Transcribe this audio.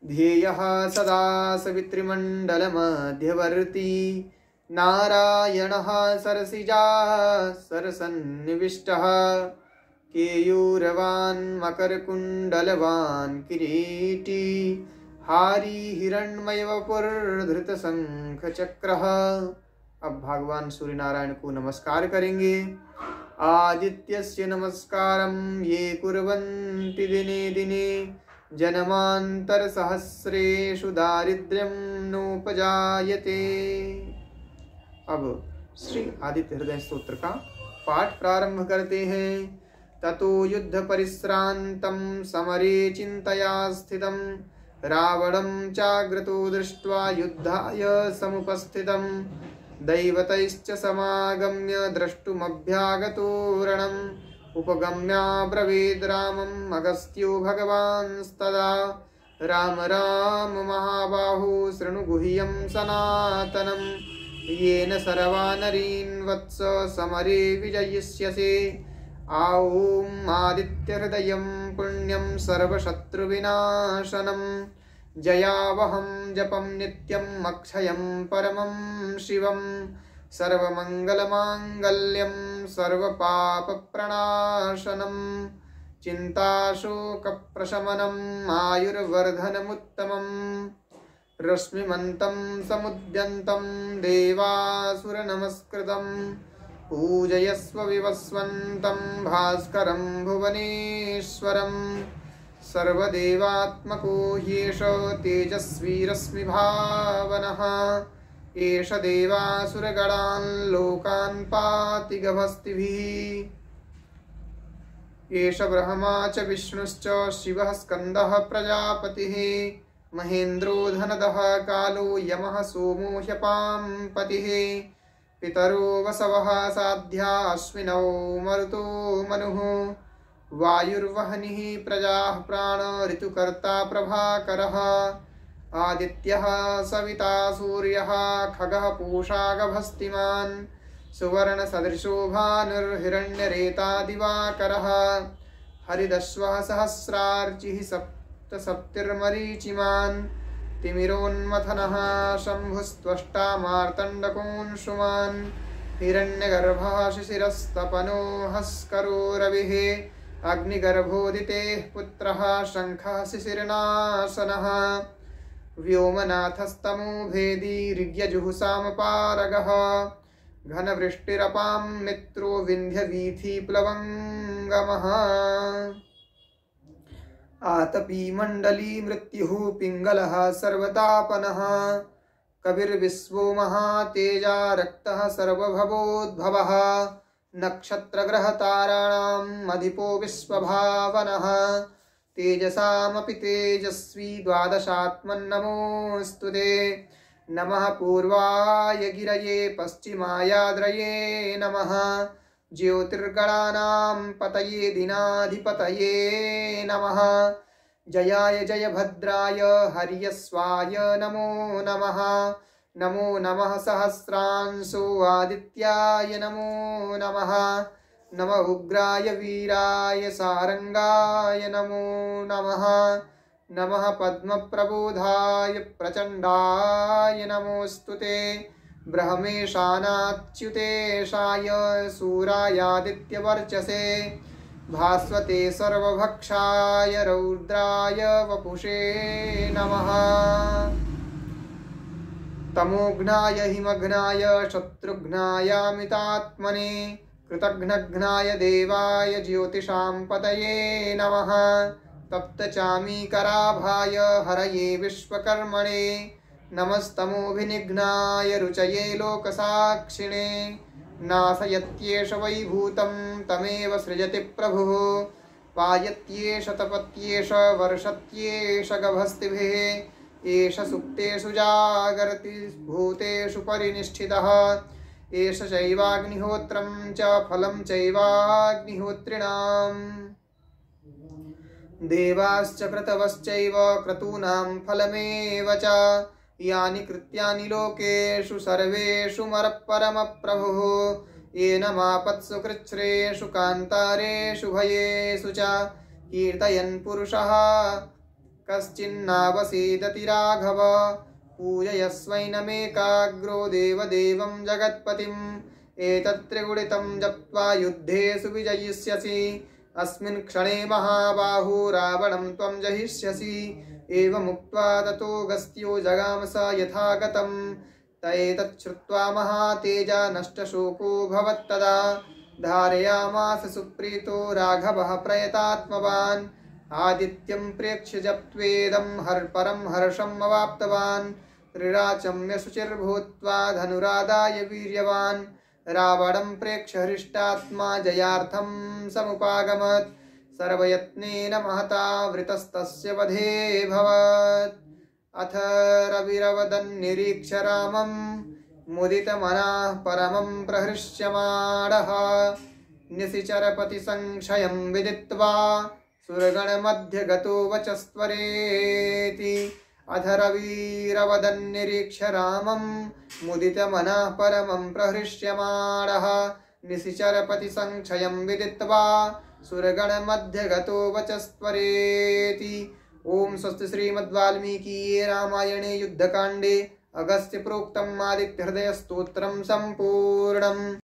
ध्येयः सदा सवितृमण्डलमध्यवर्ती नारायणः सरसिजा सरसन्निविष्टः केयूरवान् मकरकुण्डलवान् किरीटी हारी हिरण्मयवपुर्धृतशंखचक्रः। अब भगवान सूर्य नारायण को नमस्कार करेंगे। आदित्यस्य नमस्कारं ये कुर्वन्ति दिने दिने जन्मांतर सहस्रेषु दारिद्र्यं नोपजायते। अब श्री आदित्य हृदय स्तोत्र का पाठ प्रारंभ करते हैं। ततो युद्ध परिश्रांतं समरे चिंतया स्थितं रावणं चाग्रतो दृष्ट्वा युद्धाय समुपस्थितं दैवतैश्च समागम्य द्रष्टुमभ्यागतो रणम् उपगम्याब्रवीद् रामम् अगस्त्यो भगवांस्तदा राम राम महाबाहो शृणु गुह्यं सनातनं येन सर्वानरीन् वत्स समरे विजयिष्यसे। ॐ आदित्यहृदयं पुण्यं सर्वशत्रुविनाशनं जयावहं जपं नित्यम् अक्षयं परमं शिवं सर्वमंगलमांगल्यं सर्वपापप्रणाशनं चिन्ताशोकप्रशमनम् आयुर्वर्धनमुत्तमम् रश्मिमन्तं समुद्यन्तं देवासुरनमस्कृतं पूजयस्व विवस्वन्तं भास्करं भुवनेश्वरं सर्वदेवात्मको ह्येष तेजस्वी रश्मिभावनः एष देवासुरगणान् लोकान् पाति गभस्तिभिः। एष ब्रह्मा च विष्णुश्च शिवः स्कन्दः प्रजापतिः महेन्द्रो धनदः कालो यमः सोमो ह्यपां पतिः पितरो वसवः साध्या अश्विनौ मरुतो मनुः वायुर्वहनिः प्रजाः प्राण ऋतुकर्ता प्रभाकरः आदित्यः सविता सूर्यः खगः पूषा गभस्तिमान् सुवर्णसदृशो भानुर्हिरण्यरेता दिवाकरः हरिदश्वः सहस्रार्चिः सप्तसप्तिर्मरीचिमान् तिमिरोन्मथनः शम्भुस्त्वष्टा मार्तण्डकोऽंशुमान् हिरण्यगर्भः शिशिरस्तपनो हस्करो रविः अग्निगर्भोदितेः पुत्रः शङ्खः शिशिरनाशनः व्योमनाथस्तमो भेदी ऋग्यजुहुसामपारगः घनवृष्टिरपां मित्रो विन्ध्यवीथिप्लवङ्गमः आतपी मण्डली मृत्युः पिङ्गलः सर्वतापनः कविर्विश्वो महातेजा रक्तः सर्वभवोद्भवः नक्षत्रग्रहताराणाम् अधिपो विश्वभावनः तेजसामपि तेजस्वी द्वादशात्मन्नमोऽस्तु ते नमः पूर्वाय गिरये पश्चिमायाद्रये नमः ज्योतिर्गणानां पतये दिनाधिपतये नमः जयाय जयभद्राय हर्यस्वाय नमो नमः नमो नमः सहस्रांशो आदित्याय नमो नमः नम उग्राय वीराय सारंगाय नमो नमः नमः पद्मप्रबोधाय प्रचंडाय नमोस्तुते ब्रह्मेशानाच्युतेशाय सूरायादित्यवर्चसे भास्वते सर्वभक्षाय रौद्राय वपुषे नमः तमोघ्नाय हिमघ्नाय शत्रुघ्नायामितात्मने कृतघ्नघ्नाय देवाय ज्योतिषां पतये नमः तप्तचामीकराभाय हरये विश्वकर्मणे नमस्तमोभिनिघ्नाय रुचये लोकसाक्षिणे नाशयत्येष वैभूतं तमेव सृजति प्रभुः पायत्येष तपत्येष वर्षत्येष गभस्तिभिः एष सुप्तेषु जागर्ति भूतेषु परिनिष्ठितः एष चैवाग्निहोत्रं च फलं चैवाग्निहोत्रिणाम् देवाश्च क्रतवश्चैव क्रतूनां फलमेव च यानि कृत्यानि लोकेषु सर्वेषु मरपरमप्रभुः येन मापत्सु कृच्छ्रेषु कान्तारेषु भयेषु च कीर्तयन् पुरुषः कश्चिन्नावसीदति राघव पूजयस्वैनमेकाग्रो देवदेवं जगत्पतिम् एतत् त्रिगुणितं जप्त्वा युद्धेषु विजयिष्यसि अस्मिन् क्षणे महाबाहु रावणं त्वं जहिष्यसि एवमुक्त्वा ततो गस्त्यो जगाम स यथागतं तैतत् श्रुत्वा महातेजा नष्टशोको भवत्तदा धारयामास सुप्रीतो राघवः प्रयतात्मवान् आदित्यं प्रेक्ष्य जप्त्वेदं परं हर्षम् अवाप्तवान् त्रिराचम्य शुचिर्भूत्वा धनुरादाय वीर्यवान् रावणं प्रेक्ष्य हृष्टात्मा जयार्थं समुपागमत् सर्वयत्नेन महता वृतस्तस्य वधे भवत् अथ रविरवदन्निरीक्ष्य रामं मुदितमनः परमं प्रहृष्यमाणः निशिचरपतिसंशयं विदित्वा सुरगणमध्ये गतो वचस्त्वरेति अथ रविरवदन्निरीक्ष्य रामं मुदितमनः परमं प्रहृष्यमाणः निशिचरपतिसंशयं विदित्वा सुरगणमध्ये गतो वचस्त्वरेति। ओम स्वस्ति श्रीमद्वाल्मीकीये रामायणे युद्धकाण्डे अगस्त्य प्रोक्तम् आदित्य हृदय स्तोत्रं सम्पूर्णम्।